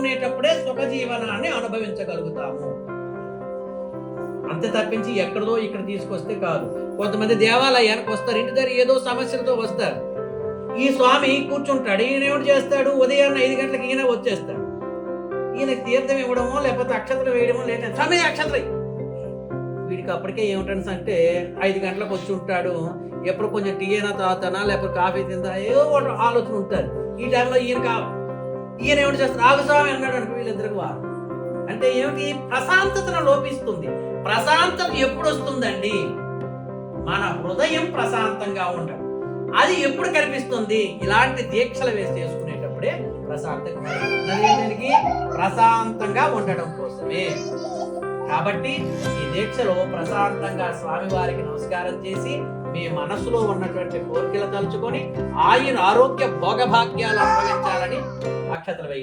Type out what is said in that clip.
చేసుకునేటప్పుడే సుఖ జీవనాన్ని అనుభవించగలుగుతాము. అంతే తప్పించి ఎక్కడదో ఇక్కడ తీసుకొస్తే కాదు. కొంతమంది దేవాలయానికి వస్తారు, ఇంటి దగ్గర ఏదో సమస్యలతో వస్తారు. ఈ స్వామి కూర్చుంటాడు, ఈయన ఏమిటి చేస్తాడు, ఉదయాన్నే 5 గంటలకు ఈయన వచ్చేస్తాడు. ఈయనకి తీర్థం ఇవ్వడమో లేకపోతే అక్షతలు వేయడమో లేదంటే సమయ అక్షతలు. వీడికి అప్పటికే ఏమిటంటే 5 గంటలకు వచ్చి ఉంటాడు, ఎప్పుడు కొంచెం టీ అయినా తాగుతానా లేకపోతే కాఫీ తిందా ఏదో ఆలోచన ఉంటారు. ఈ టైంలో ఈయన ఏమిటి చేస్తారు, ఆగుస్వామి అన్నాడు అనుకో, వీళ్ళిద్దరికి వారు అంటే ఏమిటి, ప్రశాంతతను లోపిస్తుంది. ప్రశాంతత ఎప్పుడు వస్తుందండి, మన హృదయం ప్రశాంతంగా ఉండడం. అది ఎప్పుడు కనిపిస్తుంది, ఇలాంటి దీక్షలు వేసి చేసుకునేటప్పుడే ప్రశాంతంగా ప్రశాంతంగా ఉండడం కోసమే. కాబట్టి ఈ దీక్షలో ప్రశాంతంగా స్వామివారికి నమస్కారం చేసి మీ మనసులో ఉన్నటువంటి కోరికలు తలుచుకొని ఆయన ఆరోగ్య భోగభాగ్యాలు అనుభవించాలని అక్షతలు వేయండి.